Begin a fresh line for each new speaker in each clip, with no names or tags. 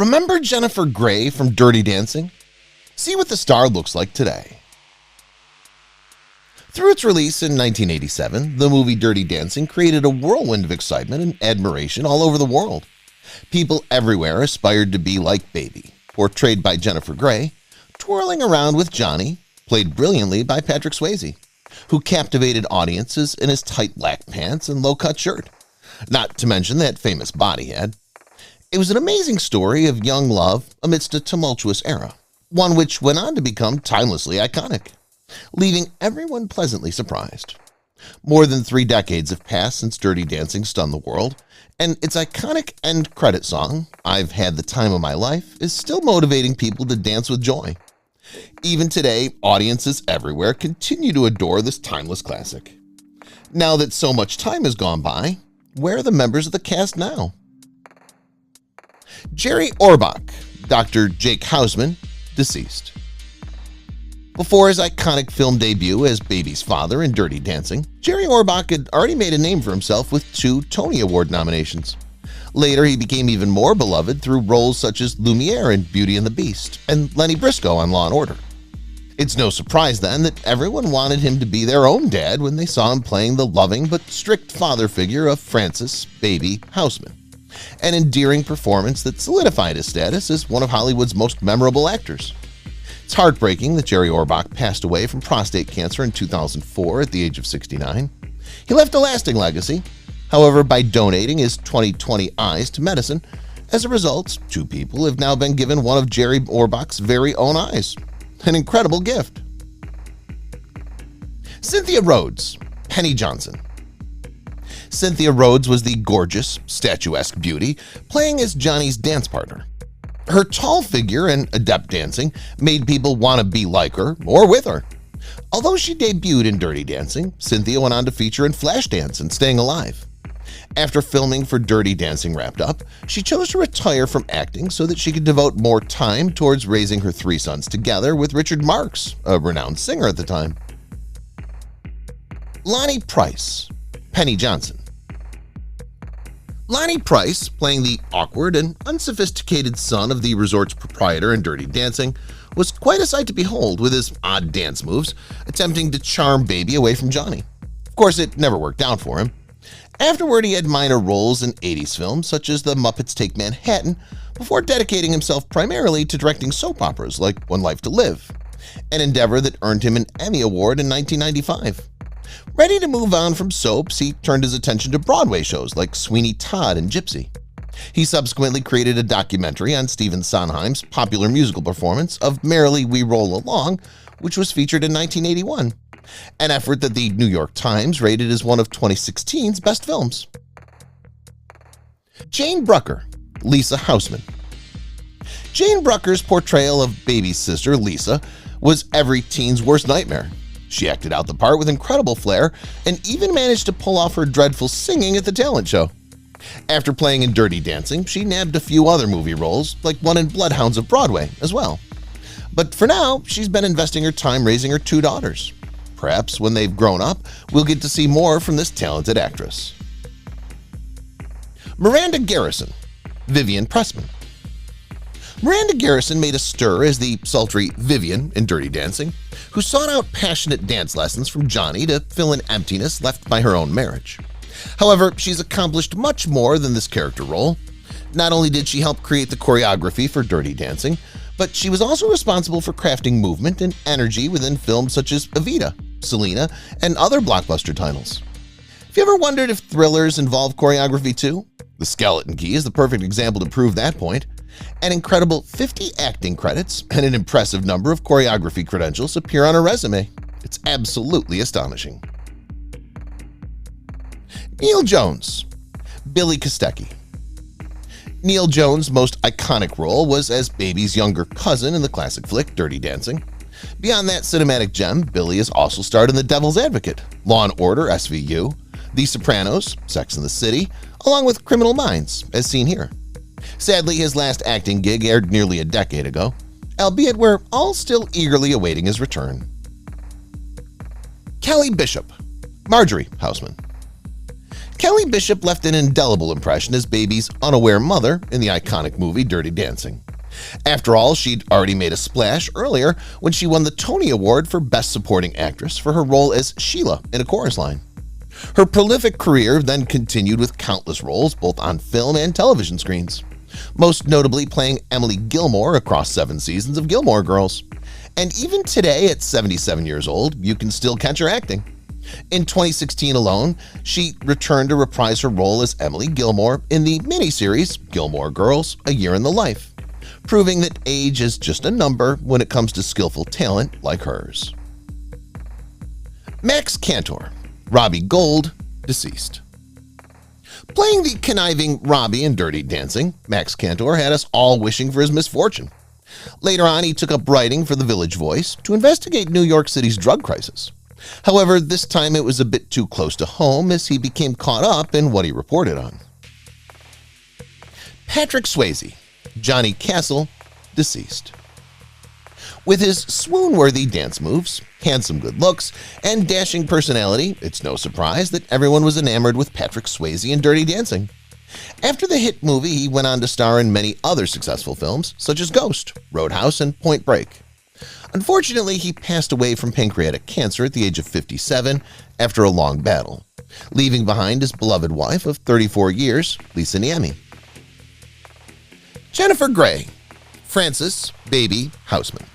Remember Jennifer Grey from Dirty Dancing? See what the star looks like today. Through its release in 1987, the movie Dirty Dancing created a whirlwind of excitement and admiration all over the world. People everywhere aspired to be like Baby, portrayed by Jennifer Grey, twirling around with Johnny, played brilliantly by Patrick Swayze, who captivated audiences in his tight black pants and low-cut shirt, not to mention that famous body he had. It was an amazing story of young love amidst a tumultuous era, one which went on to become timelessly iconic, leaving everyone pleasantly surprised. More than 3 decades have passed since Dirty Dancing stunned the world, and its iconic end credit song, "I've Had the Time of My Life," is still motivating people to dance with joy. Even today, audiences everywhere continue to adore this timeless classic. Now that so much time has gone by, where are the members of the cast now? Jerry Orbach, Dr. Jake Houseman, deceased. Before his iconic film debut as Baby's father in Dirty Dancing, Jerry Orbach had already made a name for himself with 2 Tony Award nominations. Later, he became even more beloved through roles such as Lumiere in Beauty and the Beast and Lenny Briscoe on Law & Order. It's no surprise then that everyone wanted him to be their own dad when they saw him playing the loving but strict father figure of Francis "Baby" Houseman, an endearing performance that solidified his status as one of Hollywood's most memorable actors. It's heartbreaking that Jerry Orbach passed away from prostate cancer in 2004 at the age of 69. He left a lasting legacy, however, by donating his 20/20 eyes to medicine. As a result, 2 people have now been given one of Jerry Orbach's very own eyes. An incredible gift. Cynthia Rhodes, Penny Johnson. Cynthia Rhodes was the gorgeous, statuesque beauty playing as Johnny's dance partner. Her tall figure and adept dancing made people want to be like her or with her. Although she debuted in Dirty Dancing, Cynthia went on to feature in Flashdance and Staying Alive. After filming for Dirty Dancing wrapped up, she chose to retire from acting so that she could devote more time towards raising her 3 sons together with Richard Marx, a renowned singer at the time. Lonnie Price, Penny Johnson. Lonnie Price, playing the awkward and unsophisticated son of the resort's proprietor in Dirty Dancing, was quite a sight to behold with his odd dance moves, attempting to charm Baby away from Johnny. Of course, it never worked out for him. Afterward, he had minor roles in 80s films such as The Muppets Take Manhattan, before dedicating himself primarily to directing soap operas like One Life to Live, an endeavor that earned him an Emmy Award in 1995. Ready to move on from soaps, he turned his attention to Broadway shows like Sweeney Todd and Gypsy. He subsequently created a documentary on Stephen Sondheim's popular musical performance of Merrily We Roll Along, which was featured in 1981, an effort that the New York Times rated as one of 2016's best films. Jane Brucker, Lisa Houseman. Jane Brucker's portrayal of Baby's sister, Lisa, was every teen's worst nightmare. She acted out the part with incredible flair and even managed to pull off her dreadful singing at the talent show. After playing in Dirty Dancing, she nabbed a few other movie roles, like one in Bloodhounds of Broadway as well. But for now, she's been investing her time raising her 2 daughters. Perhaps when they've grown up, we'll get to see more from this talented actress. Miranda Garrison, Vivian Pressman. Miranda Garrison made a stir as the sultry Vivian in Dirty Dancing, who sought out passionate dance lessons from Johnny to fill an emptiness left by her own marriage. However, she's accomplished much more than this character role. Not only did she help create the choreography for Dirty Dancing, but she was also responsible for crafting movement and energy within films such as Evita, Selena, and other blockbuster titles. Have you ever wondered if thrillers involve choreography too? The Skeleton Key is the perfect example to prove that point. An incredible 50 acting credits and an impressive number of choreography credentials appear on her resume. It's absolutely astonishing. Neal Jones, Billy Kostecki. Neal Jones' most iconic role was as Baby's younger cousin in the classic flick Dirty Dancing. Beyond that cinematic gem, Billy has also starred in The Devil's Advocate, Law & Order SVU, The Sopranos, Sex and the City, along with Criminal Minds, as seen here. Sadly, his last acting gig aired nearly a decade ago, albeit we're all still eagerly awaiting his return. Kelly Bishop, Marjorie Houseman. Kelly Bishop left an indelible impression as Baby's unaware mother in the iconic movie Dirty Dancing. After all, she'd already made a splash earlier when she won the Tony Award for Best Supporting Actress for her role as Sheila in A Chorus Line. Her prolific career then continued with countless roles both on film and television screens, most notably playing Emily Gilmore across 7 seasons of Gilmore Girls. And even today, at 77 years old, you can still catch her acting. In 2016 alone, she returned to reprise her role as Emily Gilmore in the miniseries Gilmore Girls: A Year in the Life, proving that age is just a number when it comes to skillful talent like hers. Max Cantor, Robbie Gold, deceased. Playing the conniving Robbie in Dirty Dancing, Max Cantor had us all wishing for his misfortune. Later on, he took up writing for The Village Voice to investigate New York City's drug crisis. However, this time it was a bit too close to home as he became caught up in what he reported on. Patrick Swayze, Johnny Castle, deceased. With his swoon-worthy dance moves, handsome good looks, and dashing personality, it's no surprise that everyone was enamored with Patrick Swayze in Dirty Dancing. After the hit movie, he went on to star in many other successful films, such as Ghost, Roadhouse, and Point Break. Unfortunately, he passed away from pancreatic cancer at the age of 57 after a long battle, leaving behind his beloved wife of 34 years, Lisa Niemi. Jennifer Grey, Frances Baby Houseman.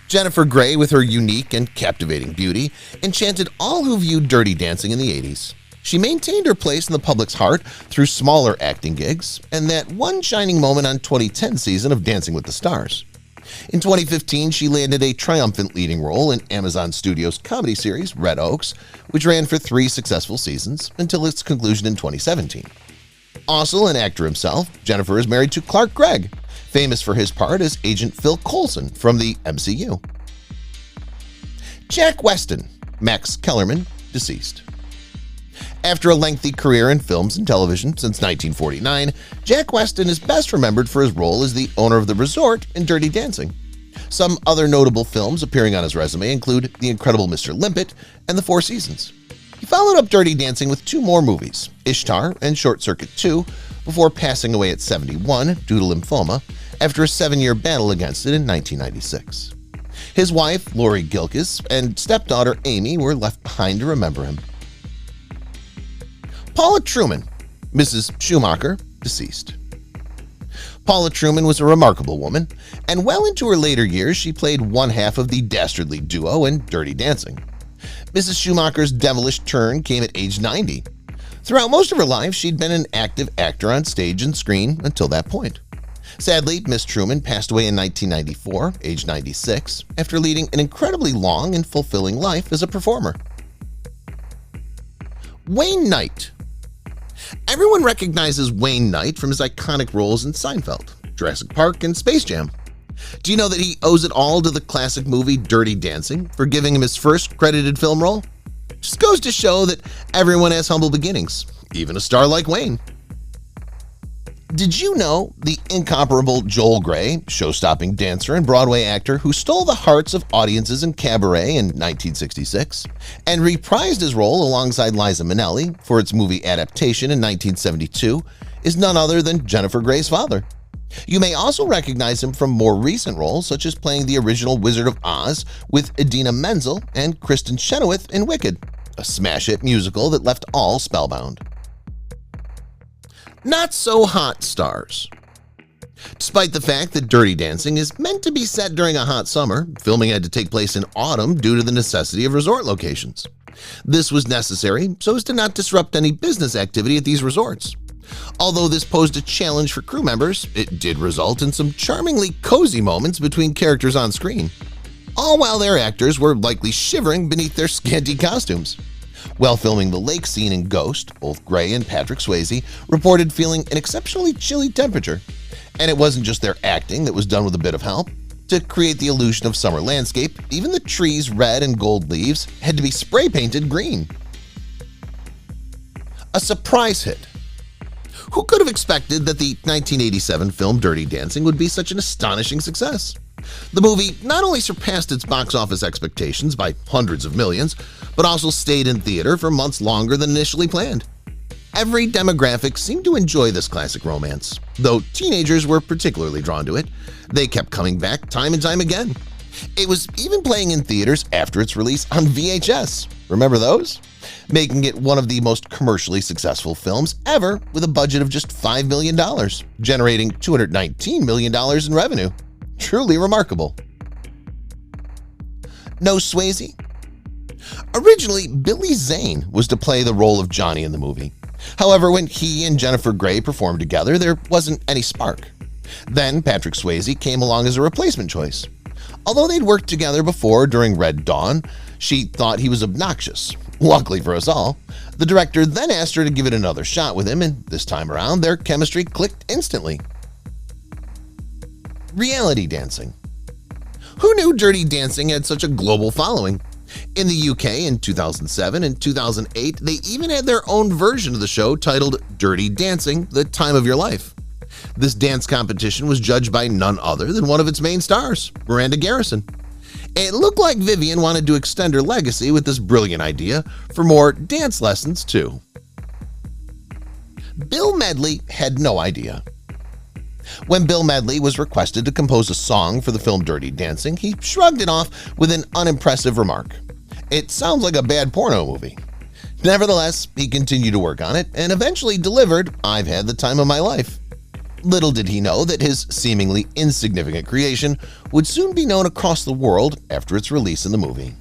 Jennifer Grey, with her unique and captivating beauty, enchanted all who viewed Dirty Dancing in the 80s. She maintained her place in the public's heart through smaller acting gigs and that one shining moment on 2010 season of Dancing with the Stars. In 2015, she landed a triumphant leading role in Amazon Studios' comedy series Red Oaks, which ran for 3 successful seasons until its conclusion in 2017. Also an actor himself, Jennifer is married to Clark Gregg, famous for his part as Agent Phil Coulson from the MCU. Jack Weston, Max Kellerman, deceased. After a lengthy career in films and television since 1949, Jack Weston is best remembered for his role as the owner of the resort in Dirty Dancing. Some other notable films appearing on his resume include The Incredible Mr. Limpet and The Four Seasons. He followed up Dirty Dancing with 2 more movies, Ishtar and Short Circuit 2, before passing away at 71 due to lymphoma after a 7-year battle against it in 1996. His wife, Lori Gilkes, and stepdaughter Amy were left behind to remember him. Paula Truman, Mrs. Schumacher, deceased. Paula Truman was a remarkable woman, and well into her later years she played one half of the dastardly duo in Dirty Dancing. Mrs. Schumacher's devilish turn came at age 90. Throughout most of her life, she'd been an active actor on stage and screen until that point. Sadly, Miss Truman passed away in 1994, age 96, after leading an incredibly long and fulfilling life as a performer. Wayne Knight. Everyone recognizes Wayne Knight from his iconic roles in Seinfeld, Jurassic Park, and Space Jam. Do you know that he owes it all to the classic movie Dirty Dancing for giving him his first credited film role? Just goes to show that everyone has humble beginnings, even a star like Wayne. Did you know the incomparable Joel Grey, show-stopping dancer and Broadway actor who stole the hearts of audiences in Cabaret in 1966 and reprised his role alongside Liza Minnelli for its movie adaptation in 1972, is none other than Jennifer Grey's father? You may also recognize him from more recent roles, such as playing the original Wizard of Oz with Idina Menzel and Kristen Chenoweth in Wicked, a smash-hit musical that left all spellbound. Not-so-hot stars. Despite the fact that Dirty Dancing is meant to be set during a hot summer, filming had to take place in autumn due to the necessity of resort locations. This was necessary so as to not disrupt any business activity at these resorts. Although this posed a challenge for crew members, it did result in some charmingly cozy moments between characters on screen, all while their actors were likely shivering beneath their scanty costumes. While filming the lake scene in Ghost, both Grey and Patrick Swayze reported feeling an exceptionally chilly temperature. And it wasn't just their acting that was done with a bit of help. To create the illusion of summer landscape, even the trees' red and gold leaves had to be spray painted green. A surprise hit. Who could have expected that the 1987 film Dirty Dancing would be such an astonishing success? The movie not only surpassed its box office expectations by hundreds of millions, but also stayed in theater for months longer than initially planned. Every demographic seemed to enjoy this classic romance, though teenagers were particularly drawn to it. They kept coming back time and time again. It was even playing in theaters after its release on VHS. Remember those? Making it one of the most commercially successful films ever with a budget of just $5 million, generating $219 million in revenue. Truly remarkable. No Swayze? Originally, Billy Zane was to play the role of Johnny in the movie. However, when he and Jennifer Grey performed together, there wasn't any spark. Then Patrick Swayze came along as a replacement choice. Although they'd worked together before during Red Dawn, she thought he was obnoxious. Luckily for us all, the director then asked her to give it another shot with him, and this time around, their chemistry clicked instantly. Reality dancing. Who knew Dirty Dancing had such a global following? In the UK in 2007 and 2008, they even had their own version of the show titled Dirty Dancing: The Time of Your Life. This dance competition was judged by none other than one of its main stars, Miranda Garrison. It looked like Vivian wanted to extend her legacy with this brilliant idea for more dance lessons too. Bill Medley had no idea. When Bill Medley was requested to compose a song for the film Dirty Dancing, he shrugged it off with an unimpressive remark. "It sounds like a bad porno movie." Nevertheless, he continued to work on it and eventually delivered "I've Had the Time of My Life." Little did he know that his seemingly insignificant creation would soon be known across the world after its release in the movie.